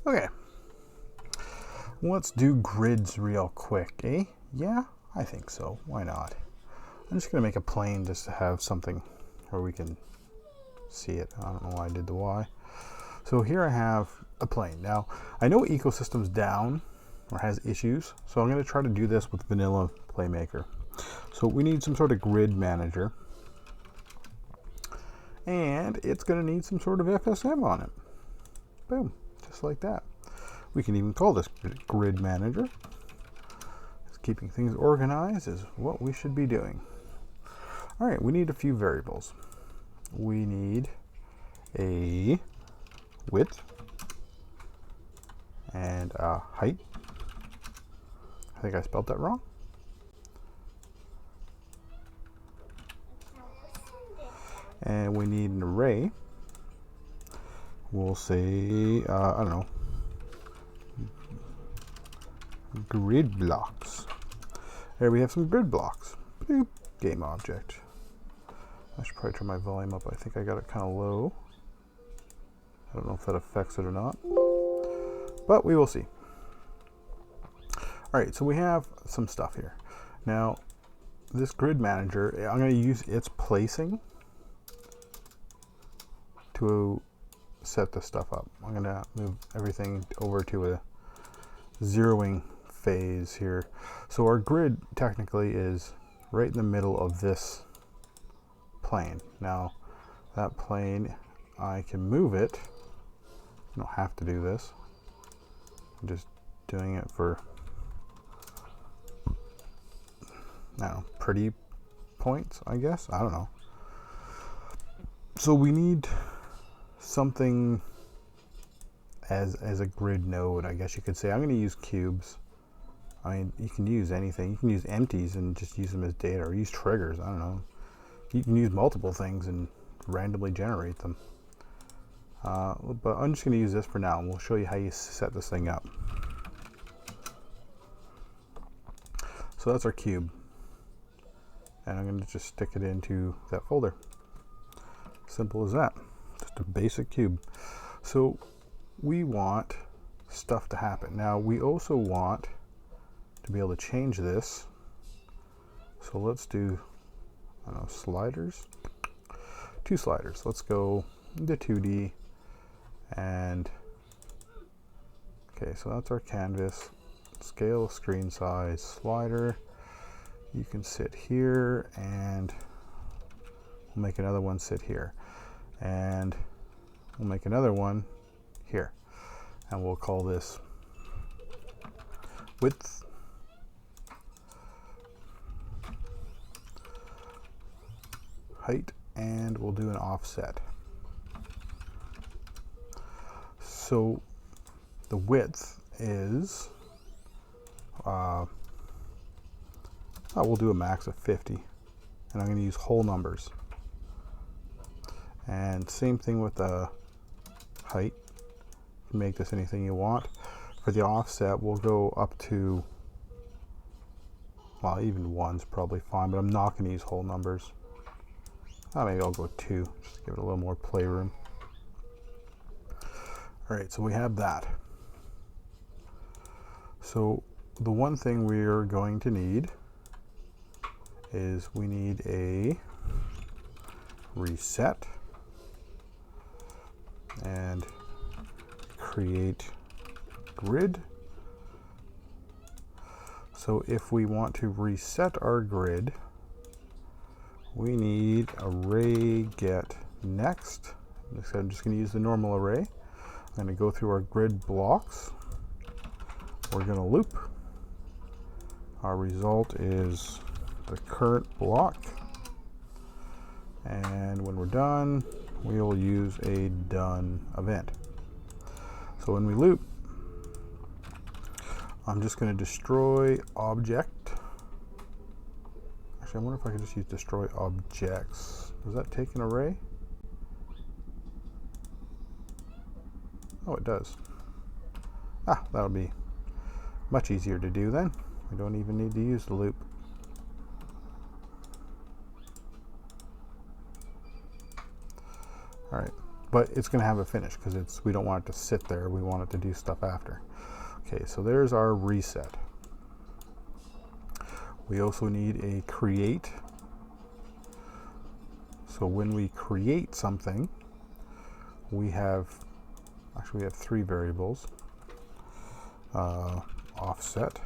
Okay, let's do grids real quick, eh? Yeah, I think so. Why not? I'm just gonna make a plane just to have something where we can see it. I don't know why I did the Y. So here I have a plane. Now, I know ecosystem's down or has issues, so I'm gonna try to do this with vanilla Playmaker. So we need some sort of grid manager, and it's gonna need some sort of FSM on it. Boom, just like that. We can even call this grid manager. Keeping things organized is what we should be doing. All right, we need a few variables. We need a width and a height. I think I spelled that wrong. And we need an array. We'll say, I don't know, grid blocks. There we have some grid blocks. Boop. Game object. I should probably turn my volume up. I think I got it kind of low. I don't know if that affects it or not, but we will see. All right, so we have some stuff here. Now, this grid manager, I'm going to use its placing to set this stuff up. I'm going to move everything over to a zeroing phase here. So our grid technically is right in the middle of this plane. Now, that plane, I can move it. I don't have to do this. I'm just doing it for, I don't know, pretty points, I guess. I don't know. So we need something as a grid node, I guess you could say. I'm going to use cubes. I mean, you can use anything. You can use empties and just use them as data, or use triggers. I don't know. You can use multiple things and randomly generate them. But I'm just going to use this for now, and we'll show you how you set this thing up. So that's our cube. And I'm going to just stick it into that folder. Simple as that. Just a basic cube. So we want stuff to happen. Now, we also want to be able to change this. So let's do, I don't know, sliders. 2 sliders. Let's go into 2D. And okay, so that's our canvas. Scale, screen size, slider. You can sit here, and we'll make another one sit here. And we'll make another one here. And we'll call this width. Height, and we'll do an offset. So the width is, we'll do a max of 50, and I'm going to use whole numbers. And same thing with the height. You can make this anything you want. For the offset, we'll go up to, well, even 1's probably fine, but I'm not going to use whole numbers. Maybe I'll go 2, just to give it a little more playroom. All right, so we have that. So the one thing we're going to need is we need a reset and create grid. So if we want to reset our grid, we need array get next. So I'm just going to use the normal array. I'm going to go through our grid blocks. We're going to loop. Our result is the current block. And when we're done, we will use a done event. So when we loop, I'm just going to destroy object. Actually, I wonder if I could just use destroy objects. Does that take an array? Oh, it does. That'll be much easier to do then. We don't even need to use the loop. All right, but it's going to have a finish because we don't want it to sit there. We want it to do stuff after. Okay, so there's our reset. We also need a create. So when we create something, we have 3 variables. Offset.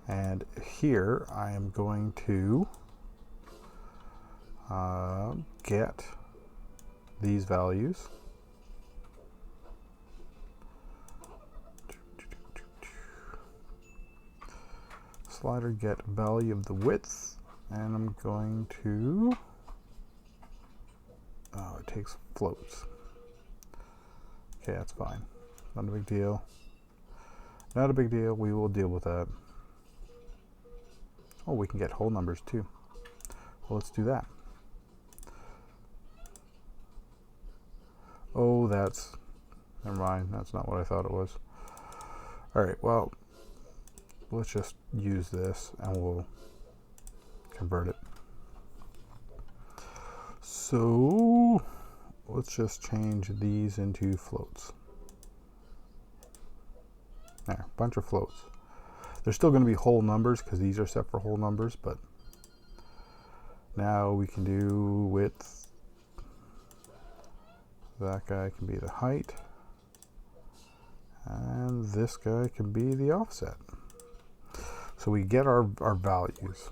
And here I am going to get these values. Slider get value of the width, and I'm going to, it takes floats. Okay, that's fine. Not a big deal. Not a big deal. We will deal with that. Oh, we can get whole numbers too. Well, let's do that. Oh, never mind. That's not what I thought it was. All right, well, let's just use this and we'll convert it. So let's just change these into floats. There, bunch of floats. There's still going to be whole numbers because these are set for whole numbers, but now we can do width. That guy can be the height, and this guy can be the offset. So we get our values.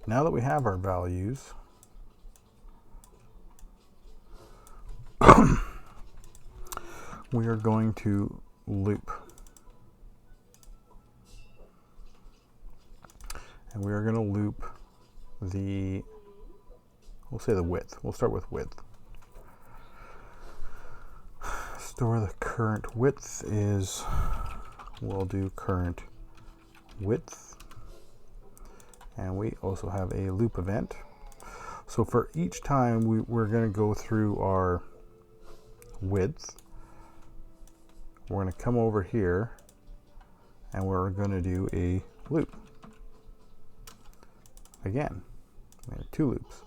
Now that we have our values, we are going to loop. And we are going to loop we'll say the width. We'll start with width. Store the current width is, we'll do current width. And we also have a loop event. So for each time we're going to go through our width, we're going to come over here and we're going to do a loop. Again, we have 2 loops.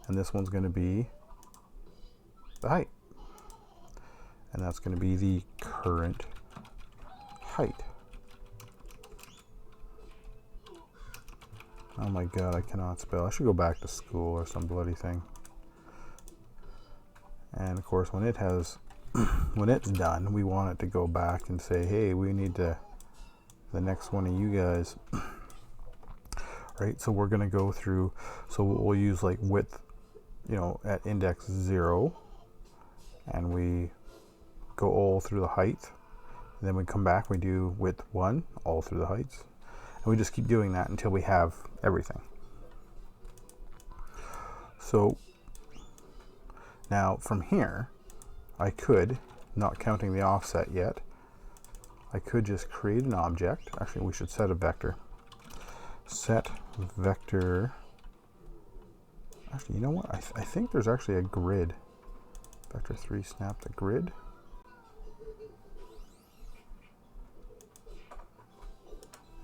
And this one's going to be the height. And that's going to be the current height. Oh my god, I cannot spell. I should go back to school or some bloody thing. And of course, when when it's done, we want it to go back and say, hey, we need the next one of you guys. Right, so we're going to go through, so we'll use like width, at index 0, and we go all through the height. And then we come back, we do width 1, all through the heights. And we just keep doing that until we have everything. So now from here, I could, not counting the offset yet, I could just create an object. Actually, we should set a vector. Set vector. Actually, you know what? I think there's actually a grid. Vector 3 snap the grid.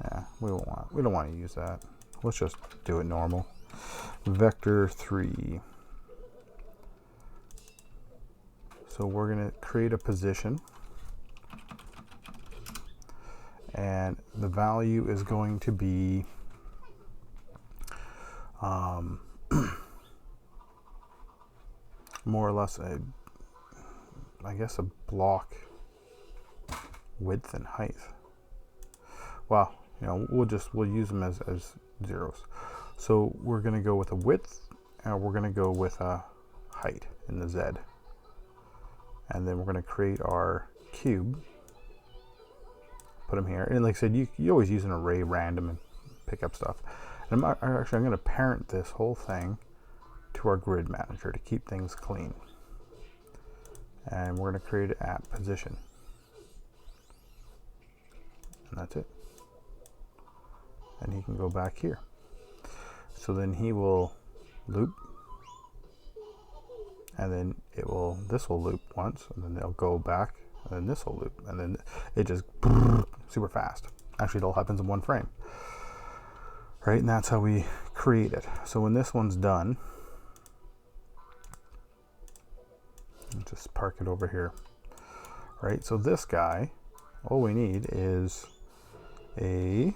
Yeah, we don't want to use that. Let's just do it normal. Vector 3. So we're going to create a position. And the value is going to be more or less I guess a block width and height. Well, we'll use them as zeros. So we're going to go with a width, and we're going to go with a height in the Z. And then we're going to create our cube. Put them here. And like I said, you always use an array random and pick up stuff. And I'm going to parent this whole thing to our grid manager to keep things clean. And we're going to create an at position. And that's it. And he can go back here. So then he will loop. And then this will loop once, and then they'll go back, and then this will loop, and then it just super fast. Actually, it all happens in one frame. Right, and that's how we create it. So when this one's done, And just park it over here. Right, so this guy, all we need is a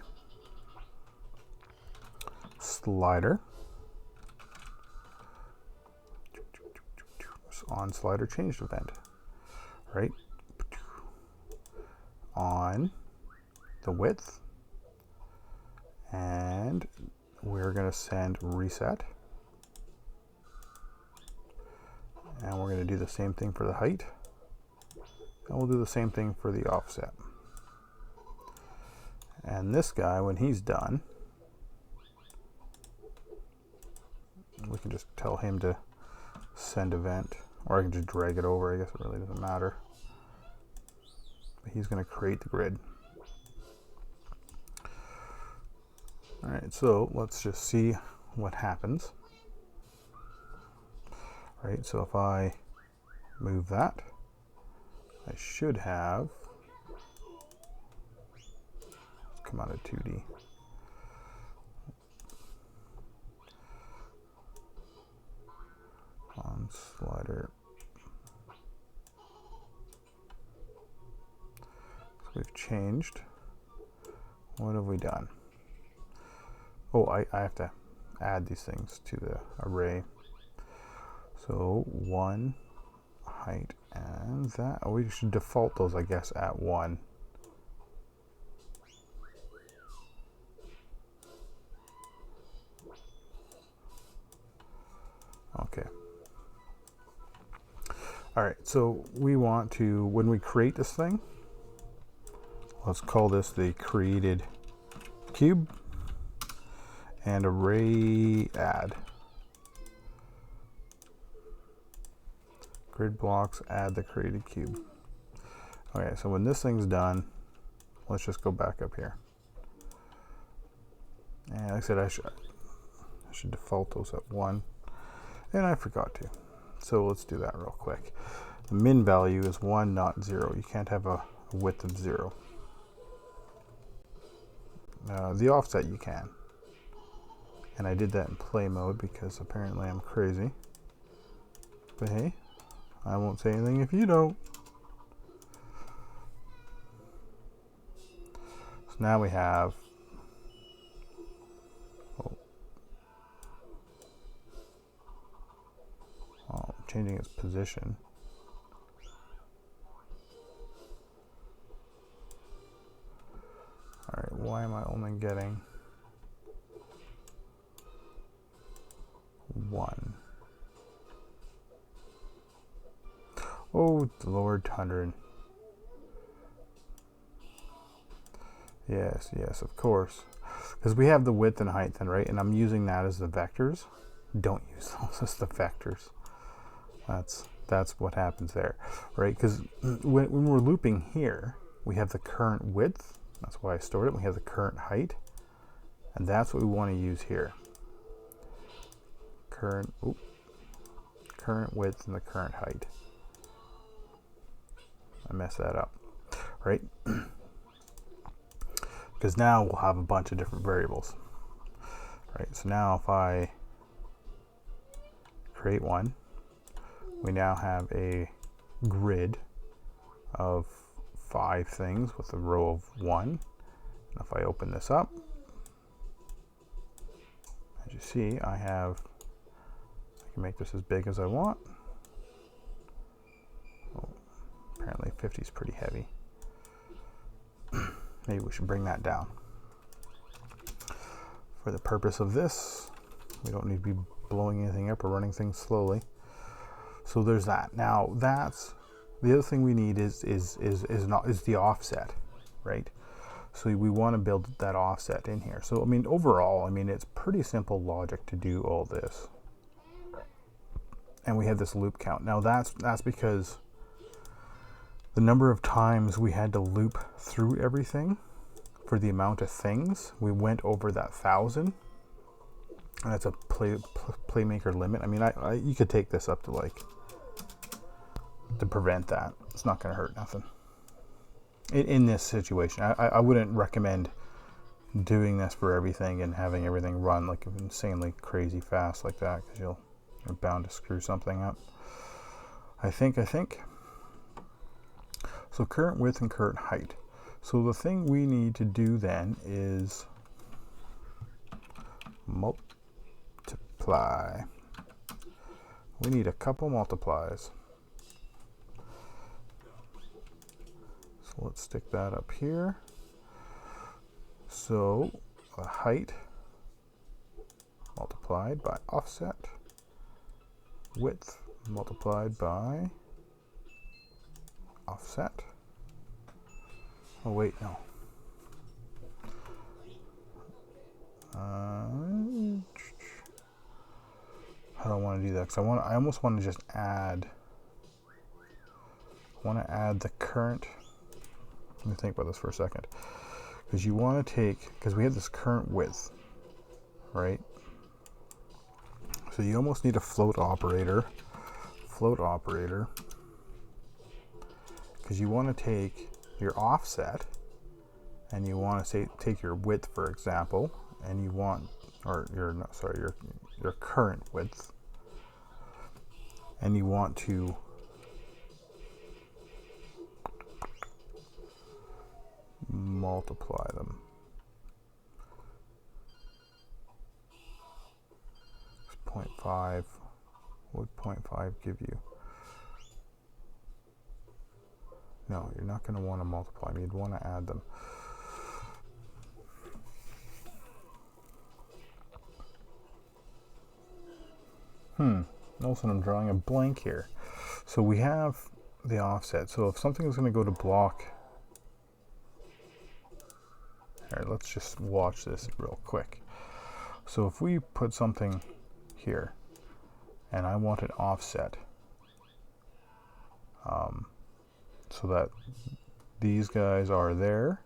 slider. On slider changed event, right? On the width, and we're going to send reset, and we're going to do the same thing for the height, and we'll do the same thing for the offset. And this guy, when he's done, we can just tell him to send event, or I can just drag it over. I guess it really doesn't matter. But he's going to create the grid. All right, so let's just see what happens. Right, so if I move that, I should have, come out of 2D. On slider. So we've changed. What have we done? Oh, I have to add these things to the array. So 1 height and that. Oh, we should default those, I guess, at 1. Okay. All right, so we want to, when we create this thing, let's call this the created cube and array add. Grid blocks, add the created cube. Okay, so when this thing's done, let's just go back up here. And like I said, I should default those at 1, and I forgot to. So let's do that real quick. The min value is 1, not 0. You can't have a width of 0. The offset you can. And I did that in play mode because apparently I'm crazy. But hey, I won't say anything if you don't. So now we have, changing its position. All right, why am I only getting 1? Oh, Lord, 100. Yes, yes, of course. Because we have the width and height then, right? And I'm using that as the vectors. Don't use those as the vectors. That's what happens there, right? Because when we're looping here, we have the current width. That's why I stored it. We have the current height. And that's what we want to use here. Current width and the current height. I messed that up, right? Because now we'll have a bunch of different variables, right? So now if I create one, we now have a grid of 5 things with a row of 1. And if I open this up, as you see, I can make this as big as I want. Oh, apparently 50 is pretty heavy. Maybe we should bring that down. For the purpose of this, we don't need to be blowing anything up or running things slowly. So there's that. Now that's the other thing we need is the offset, right? So we want to build that offset in here. So I mean, overall, I mean, it's pretty simple logic to do all this. And we have this loop count. Now that's because the number of times we had to loop through everything for the amount of things, we went over that 1,000. And that's a Playmaker limit. I mean, you could take this up to like, to prevent that. It's not going to hurt nothing. In this situation, I wouldn't recommend doing this for everything and having everything run like insanely crazy fast like that, because you're bound to screw something up. I think. So current width and current height. So the thing we need to do then is multiply. We need a couple multiplies. So let's stick that up here. So height multiplied by offset, width multiplied by offset. Oh wait, no. I don't want to do that because I almost want to just add. I want to add the current. Let me think about this for a second. Because you want to take, because we have this current width, right? So you almost need a float operator. Because you want to take your offset and you want to say take your width, for example, and you want, or your current width, and you want to multiply them. 0.5. What would 0.5 give you? No, you're not going to want to multiply them. You'd want to add them. All of a sudden I'm drawing a blank here. So we have the offset. So if something is going to go to block, all right, let's just watch this real quick. So if we put something here and I want an offset, so that these guys are there,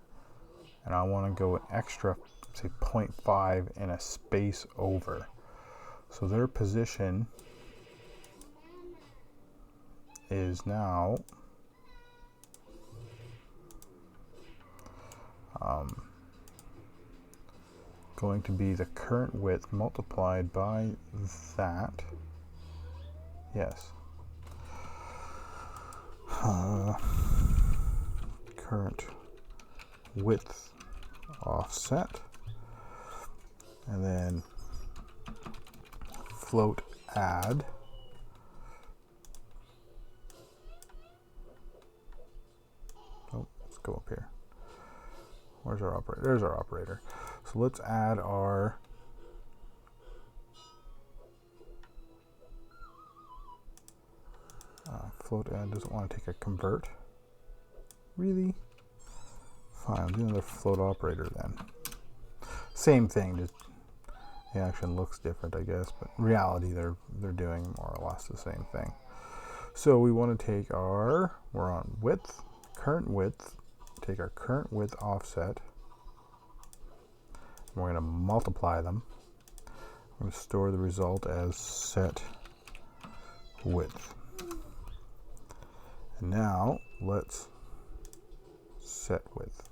and I want to go an extra, say 0.5 in a space over. So their position is now going to be the current width multiplied by that. Yes. Current width offset, and then float add. Oh, let's go up here. Where's our operator? There's our operator. So let's add our float add doesn't want to take a convert. Really? Fine, I'll do another float operator then. Same thing, just the action looks different, I guess, but in reality they're doing more or less the same thing. So we want to take our, we're on width, current width, take our current width offset, and we're going to multiply them. I'm going to store the result as set width. And now let's set width.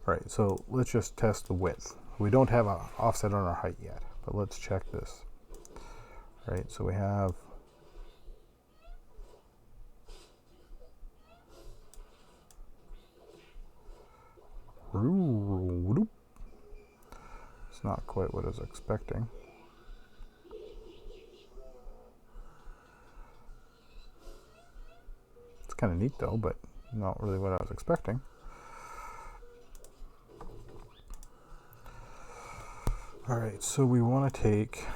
All right, so let's just test the width. We don't have an offset on our height yet, but let's check this. All right, so we have it's not quite what I was expecting. It's kind of neat though, but not really what I was expecting. All right, so we want to take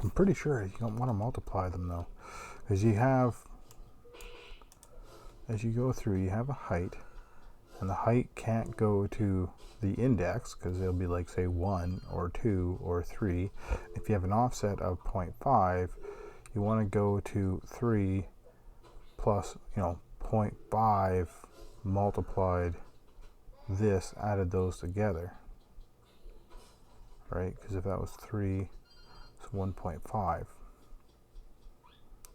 I'm pretty sure you don't want to multiply them though, because you have, as you go through, you have a height, and the height can't go to the index because it'll be like, say, 1 or 2 or 3. If you have an offset of 0.5, you want to go to 3 plus, 0.5 multiplied this, added those together, right? Because if that was 3, it's 1.5.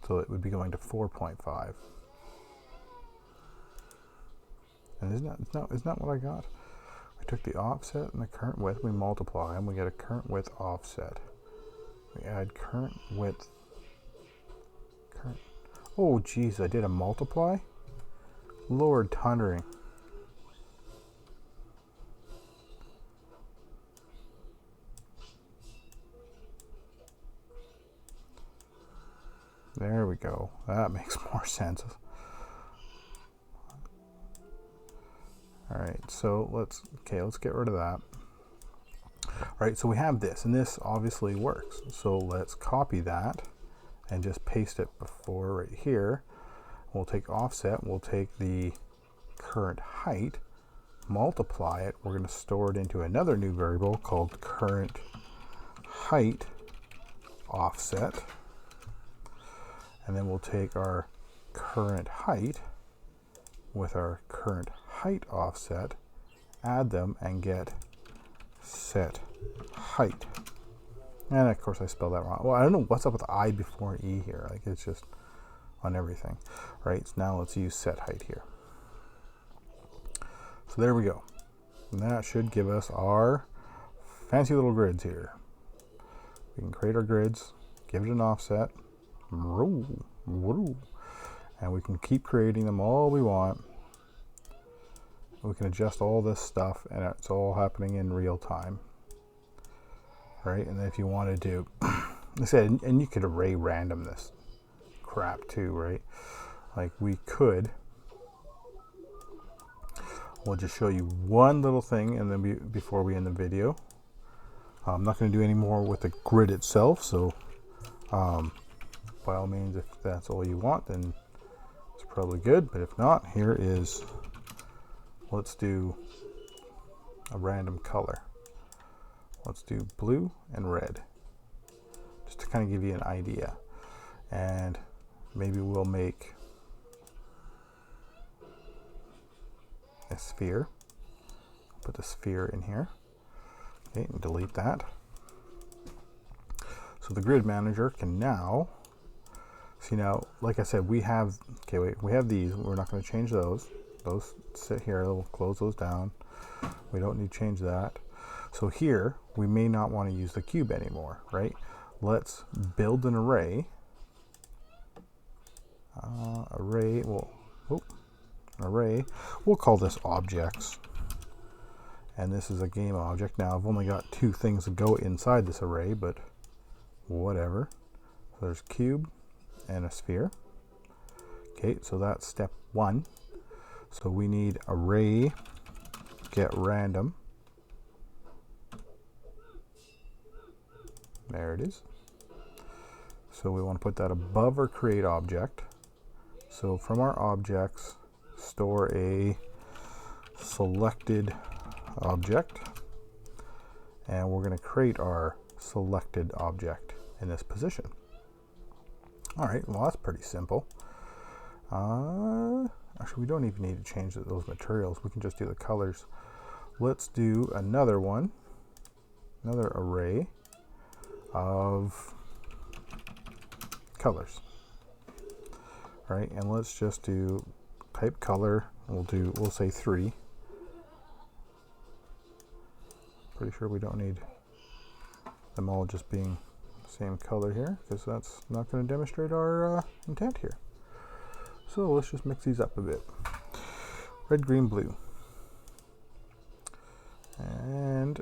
So it would be going to 4.5. And isn't that what I got? We took the offset and the current width, we multiply them, we get a current width offset. We add current width. Oh geez, I did a multiply? Lord thundering. There we go. That makes more sense. Alright, so let's get rid of that. Alright, so we have this, and this obviously works. So let's copy that and just paste it before right here. We'll take offset, we'll take the current height, multiply it. We're going to store it into another new variable called current height offset. And then we'll take our current height with our current height offset, add them, and get set height. And of course I spelled that wrong. Well, I don't know what's up with I before E here. Like, it's just on everything. Right, so now let's use set height here. So there we go. And that should give us our fancy little grids here. We can create our grids, give it an offset, and we can keep creating them all we want. We can adjust all this stuff, and it's all happening in real time. Right, and then if you wanted to, like I said, and you could array random this crap too, right? Like we could. We'll just show you one little thing, and then before we end the video, I'm not going to do any more with the grid itself. So, by all means, if that's all you want, then it's probably good. But if not, here is. Let's do a random color. Let's do blue and red, just to kind of give you an idea. And maybe we'll make a sphere. Put the sphere in here. Okay, and delete that. So the grid manager can now see. Now, like I said, we have we have these. We're not going to change those. Those sit here. We'll close those down. We don't need to change that. So here we may not want to use the cube anymore, right? Let's build an array. Array. We'll call this objects, and this is a game object. Now I've only got two things to go inside this array, but whatever. So there's cube and a sphere. Okay, so that's step one. So we need array get random. There it is. So we want to put that above our create object. So from our objects, store a selected object, and we're going to create our selected object in this position. All right, well, that's pretty simple. Actually, we don't even need to change those materials. We can just do the colors. Let's do another one, another array of colors. All right, and let's just do type color. We'll say 3. Pretty sure we don't need them all just being the same color here, because that's not going to demonstrate our intent here. So let's just mix these up a bit. Red, green, blue. And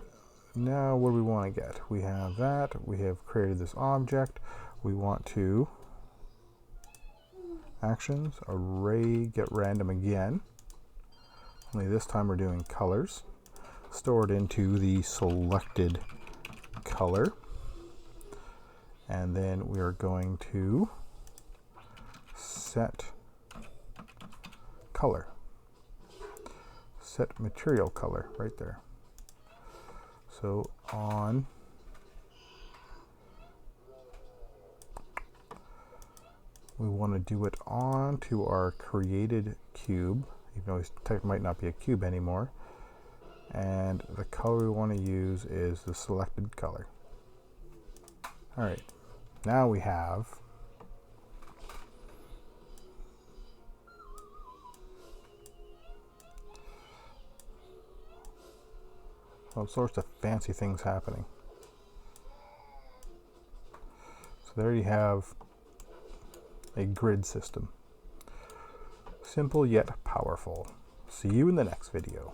now what do we want to get? We have that. We have created this object. We want to actions, array get random again. Only this time we're doing colors. Store it into the selected color. And then we are going to set color. Set material color right there. So on we want to do it onto our created cube, even though it might not be a cube anymore. And the color we want to use is the selected color. All right, now we have All sorts of fancy things happening. So there you have a grid system. Simple yet powerful. See you in the next video.